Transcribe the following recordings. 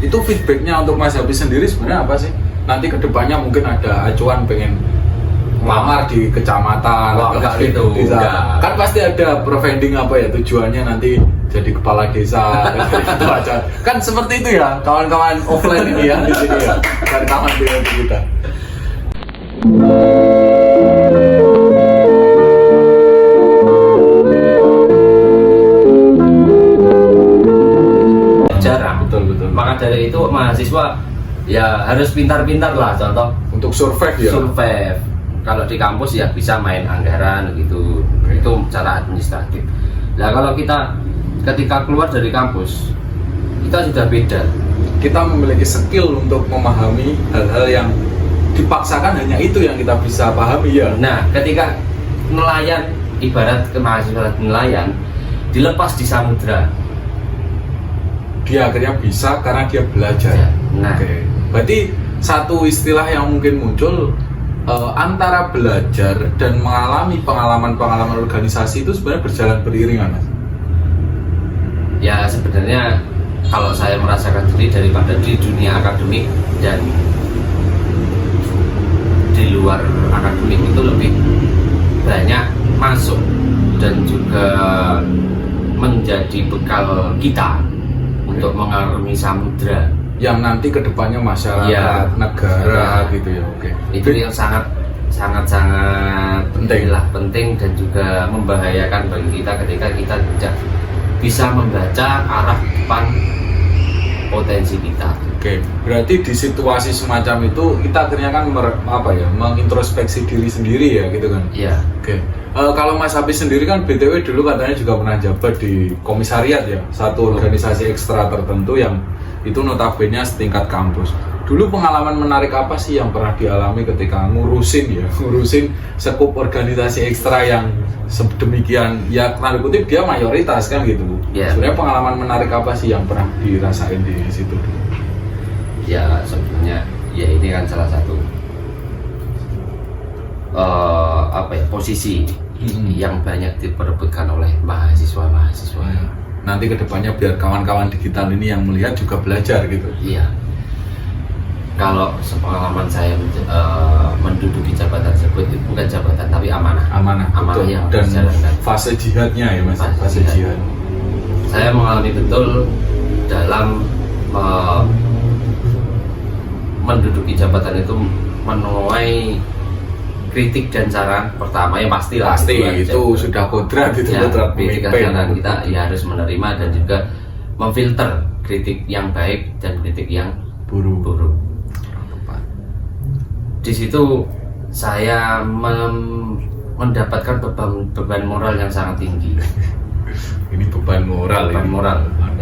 Itu feedbacknya untuk Mas Hafiz sendiri sebenarnya apa sih? Nanti kedepannya mungkin ada acuan pengen lamar di kecamatan atau enggak gitu. Enggak. Kan pasti ada providing apa ya tujuannya nanti jadi kepala desa gitu aja. Kan seperti itu ya kawan-kawan offline ini ya di sini ya. Kawan-kawan di kita. Jarang. Betul. Maka dari itu mahasiswa ya harus pintar-pintar lah, contoh Untuk survei ya. survei. Kalau di kampus ya bisa main anggaran gitu, itu cara administratif. Nah kalau kita ketika keluar dari kampus, kita sudah beda. Kita memiliki skill untuk memahami hal-hal yang dipaksakan hanya itu yang kita bisa pahami ya. Nah ketika nelayan, ibarat ke mahasiswa nelayan, dilepas di samudra. Dia akhirnya bisa karena dia belajar. Nah, Oke. Berarti satu istilah yang mungkin muncul antara belajar dan mengalami pengalaman organisasi itu sebenarnya berjalan beriringan, Mas. ya sebenarnya kalau saya merasakan sendiri daripada di dunia akademik dan di luar akademik itu lebih banyak masuk dan juga menjadi bekal kita untuk mengarungi samudra Yang nanti kedepannya masyarakat, Ya. negara gitu ya. Oke. itu yang sangat penting dan juga membahayakan bagi kita ketika kita tidak bisa membaca arah depan potensi kita. Oke, berarti di situasi semacam itu kita akhirnya kan mengintrospeksi diri sendiri ya gitu kan. Iya. Oke. Kalau Mas Hafiz sendiri kan BTW dulu katanya juga pernah jabat di komisariat ya, satu organisasi ekstra tertentu yang itu notabene setingkat kampus. Dulu pengalaman menarik apa sih yang pernah dialami ketika ngurusin sekup organisasi ekstra yang sedemikian ya, tanda kutip dia mayoritas kan gitu. Yeah. Sebenarnya pengalaman menarik apa sih yang pernah dirasain di situ? Ya sebenarnya ya ini kan salah satu posisi yang banyak diperebutkan oleh mahasiswa. Nanti kedepannya biar kawan-kawan digital ini yang melihat juga belajar gitu. Iya. Kalau sepengalaman saya menduduki jabatan tersebut itu bukan jabatan tapi amanah Betul. yang Dan dijalankan. fase jihadnya ya Mas. Fase jihad. Saya mengalami betul dalam menduduki jabatan itu menuai kritik dan saran. Pertama yang pasti itu sudah kodrat itu ya, kodrat kritik dan pemimpin. saran kita ya harus menerima dan juga memfilter kritik yang baik dan kritik yang buruk. Di situ saya mendapatkan beban moral yang sangat tinggi. Ini beban moral ya.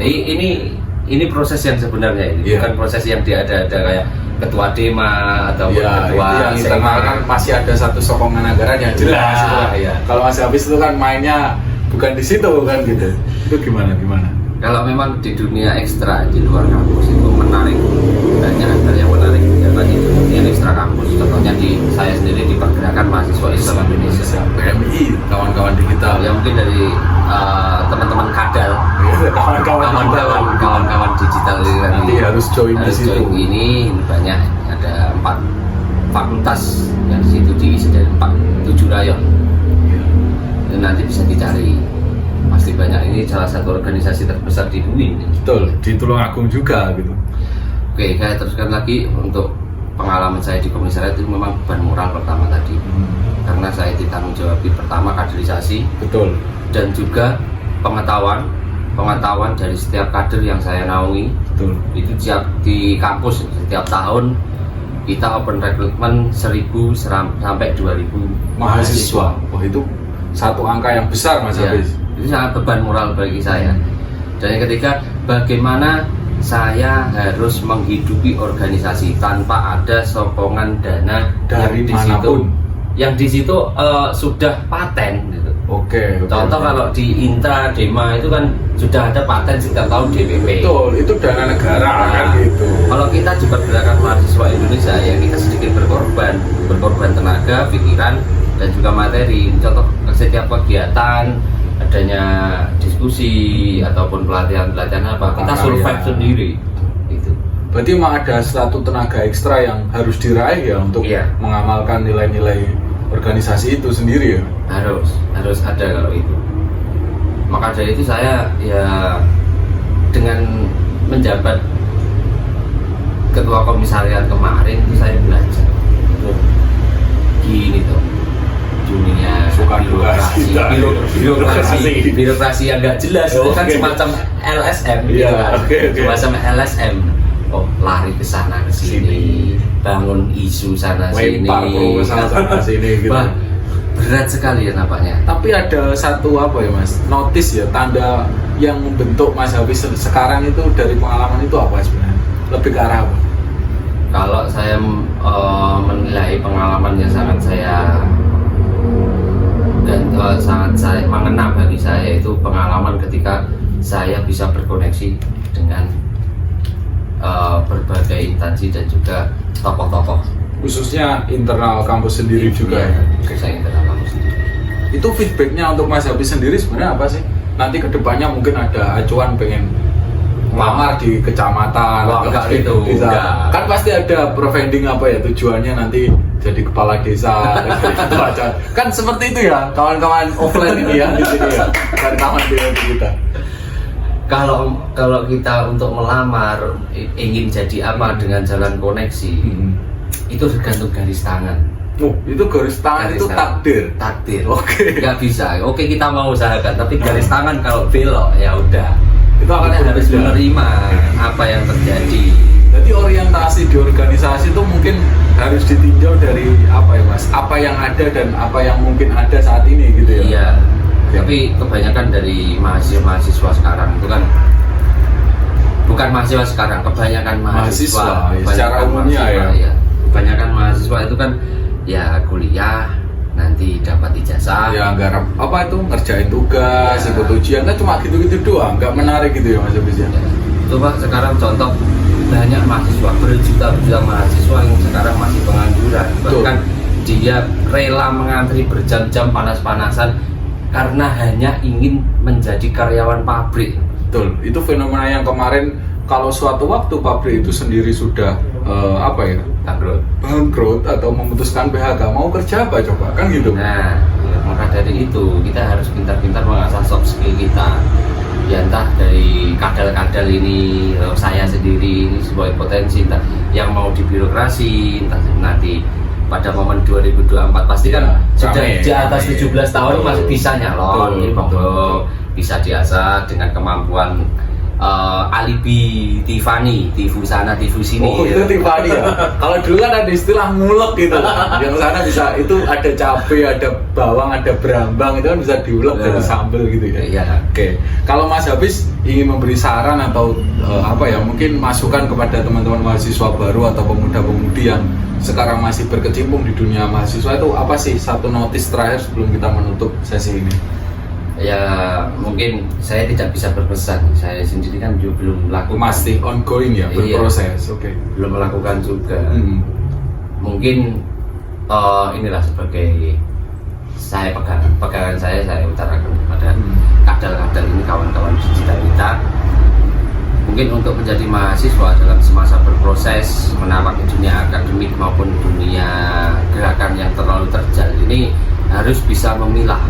Ini proses yang sebenarnya ini bukan proses yang ada kayak ketua dema atau ketua itu yang internal kan masih ada satu sokongan anggaran yang jelas gitu kan. Ya. Kalau Mas Hafiz itu kan mainnya bukan di situ kan gitu. Itu gimana? Kalau memang di dunia ekstra di luar kampus itu menarik, banyak hal yang menarik ya, di dunia ekstra kampus. Contohnya saya sendiri di pergerakan mahasiswa Islam Indonesia PMI, kawan-kawan digital. ya mungkin dari teman-teman kadal, kawan-kawan digital ini Nanti harus join di situ. ini banyak ada 4 fakultas yang di situ diisi dari 7 rayon. Dan nanti bisa dicari, pasti banyak. Ini salah satu organisasi terbesar di UIN. Betul, di Tulungagung juga gitu. Oke, saya teruskan lagi untuk pengalaman saya di komisariat itu memang beban moral pertama tadi, karena saya ditanggung jawabi pertama kaderisasi, Betul. dan juga pengetahuan dari setiap kader yang saya naungi. Betul. Itu di kampus setiap tahun kita open recruitment 1.000 sampai 2.000 mahasiswa. Wah, itu satu angka yang besar Mas Ya, Hafiz. itu sangat beban moral bagi saya. Dan ketika bagaimana saya harus menghidupi organisasi tanpa ada sokongan dana Dari yang di manapun. situ, yang di situ sudah paten gitu. Oke. Contoh kalau di Intra Dema itu kan sudah ada paten setiap tahun DPP. Betul, itu dana negara kan gitu. Kalau kita di pergerakan mahasiswa Indonesia ya kita sedikit berkorban tenaga, pikiran, dan juga materi. Contoh setiap kegiatan adanya diskusi ataupun pelatihan apa, kita survive sendiri. Itu Berarti memang ada satu tenaga ekstra yang harus diraih ya untuk Iya. mengamalkan nilai-nilai organisasi itu sendiri ya. Harus ada kalau itu. Maka dari itu saya ya dengan menjabat ketua komisariat kemarin itu saya belajar gini tuh dunia Suka duka kita. birokrasi yang nggak jelas itu kan Oke. semacam LSM gitu Iya, kan. oke. Semacam LSM. Oh, lari ke sana ke sini, bangun isu sana sini, Lempar proposal sana sini gitu. Wah, berat sekali ya nampaknya. Tapi ada satu apa ya Mas, notice ya, tanda yang membentuk Mas Hafiz sekarang itu dari pengalaman itu apa sebenarnya? Lebih ke arah apa? Kalau saya menilai pengalaman yang sangat saya dan sangat saya mengena bagi saya itu pengalaman ketika saya bisa berkoneksi dengan berbagai instansi dan juga tokoh-tokoh. Khususnya internal kampus sendiri juga ya. Saya internal kampus sendiri. Itu feedbacknya untuk Mas Hafiz sendiri sebenarnya apa sih? Nanti kedepannya mungkin ada acuan pengen melamar di kecamatan Wah, atau enggak di gitu, desa. enggak. Kan pasti ada profiling apa ya tujuannya nanti jadi kepala desa jadi ketua acara. Kan seperti itu ya kawan-kawan offline ini ya di sini ya kawan-kawan di kita. Kalau kita untuk melamar ingin jadi apa dengan jalan koneksi itu tergantung garis tangan. Oh, itu garis tangan Garis itu tangan. takdir. Oke. Oke. Nggak bisa. Oke, kita mau usahakan, tapi garis tangan kalau belok ya udah. Itu akan Kita harus berbeda. menerima apa yang terjadi. Jadi orientasi di organisasi itu mungkin harus ditinjau dari apa ya Mas? Apa yang ada dan apa yang mungkin ada saat ini gitu ya? Iya. Oke. Tapi kebanyakan dari mahasiswa sekarang itu kan bukan mahasiswa sekarang, kebanyakan mahasiswa, Mahasiswa, secara umumnya ya. Kebanyakan mahasiswa itu kan ya kuliah nanti dapat ijazah. Ya garap apa itu ngerjain tugas, Ya. ikut ujian kan cuma gitu-gitu doang, nggak menarik gitu ya Mas Hafiz ya? Coba sekarang contoh banyak mahasiswa, berjuta-juta mahasiswa yang sekarang masih pengangguran. Betul. Bahkan dia rela mengantri berjam-jam panas-panasan karena hanya ingin menjadi karyawan pabrik. Betul, itu fenomena yang kemarin kalau suatu waktu pabrik itu sendiri sudah apa ya bangkrut atau memutuskan PHK, mau kerja apa coba kan gitu. Nah, ya, maka dari itu kita harus pintar-pintar mengasah soft skill kita. Ya entah dari kadal-kadal ini, saya sendiri ini sebagai potensi, entah yang mau di birokrasi, entah nanti pada momen 2024 pasti kan sudah rame, di atas rame. 17 tahun Betul. masih bisa nyalon, Betul, ini monggo betul. bisa diasah dengan kemampuan alibi Tiffany, tifu sana tifu sini. Oh itu Tiffany ya. Kalau dulu kan ada istilah ngulek gitu. Yang sana bisa itu ada cabai, ada bawang, ada berambang itu kan bisa diulek jadi sambal gitu ya. Iya. Oke. Kalau Mas Hafiz ingin memberi saran atau apa ya mungkin masukan kepada teman-teman mahasiswa baru atau pemuda-pemudi yang sekarang masih berkecimpung di dunia mahasiswa itu apa sih satu notis terakhir sebelum kita menutup sesi ini? Ya mungkin saya tidak bisa berpesan, saya sendiri kan juga belum melakukan, Masih ongoing ya, Iya. berproses. Oke. belum melakukan juga. Mungkin inilah sebagai saya pegangan saya utarakan kepada kadal-kadal ini, kawan-kawan digital kita. Mungkin untuk menjadi mahasiswa dalam semasa berproses menapak dunia akademik maupun dunia gerakan yang terlalu terjal ini harus bisa memilah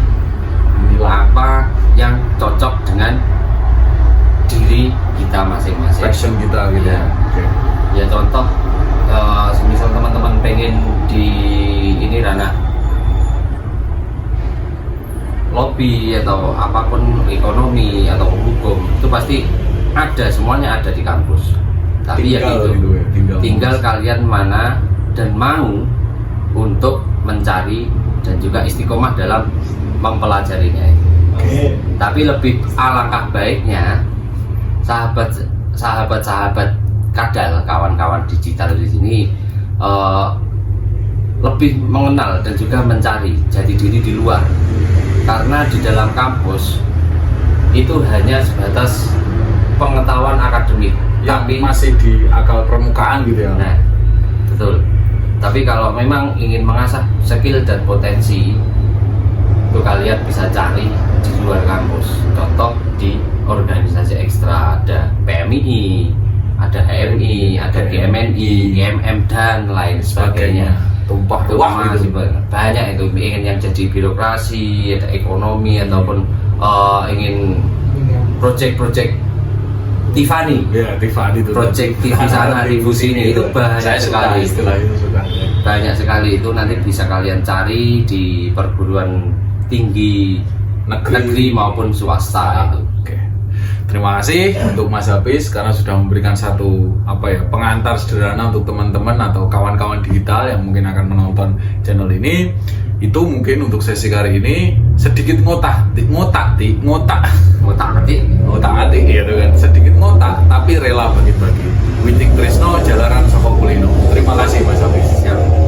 apa yang cocok dengan diri kita masing-masing. Passion kita gitu ya. Iya. Oke. Ya contoh, semisal teman-teman pengen di ini ranah lobby atau apapun ekonomi atau hukum itu pasti ada, semuanya ada di kampus. Tapi Tinggal ya gitu ya, tinggal kalian mana dan mau untuk mencari dan juga istiqomah dalam mempelajarinya. Oke. Tapi lebih alangkah baiknya sahabat-sahabat kadal, kawan-kawan digital di sini lebih mengenal dan juga mencari jati diri di luar, karena di dalam kampus itu hanya sebatas pengetahuan akademik Yang tapi masih di akal permukaan gitu ya. nah betul. Tapi kalau memang ingin mengasah skill dan potensi itu kalian bisa cari di luar kampus. Contoh di organisasi ekstra ada PMII, ada HMI, ada GMNI, GMM dan lain sebagainya. Tumpah Masih gitu. banyak itu ingin yang jadi birokrasi, ada ekonomi ataupun ingin project Tiffany. Ya, Tiffany itu. Project TV sana, TV sini itu banyak Saya sekali. istilah itu suka. Banyak sekali itu nanti bisa kalian cari di perguruan tinggi negeri maupun swasta itu. Oke. Terima kasih untuk Mas Hafiz karena sudah memberikan satu pengantar sederhana untuk teman-teman atau kawan-kawan digital yang mungkin akan menonton channel ini. Itu mungkin untuk sesi kali ini sedikit ngotak-atik gitu kan, sedikit ngotak tapi rela bagi-bagi. Witing Trisno Jalaran Soko Kulino. Terima kasih Mas Hafiz. Siap.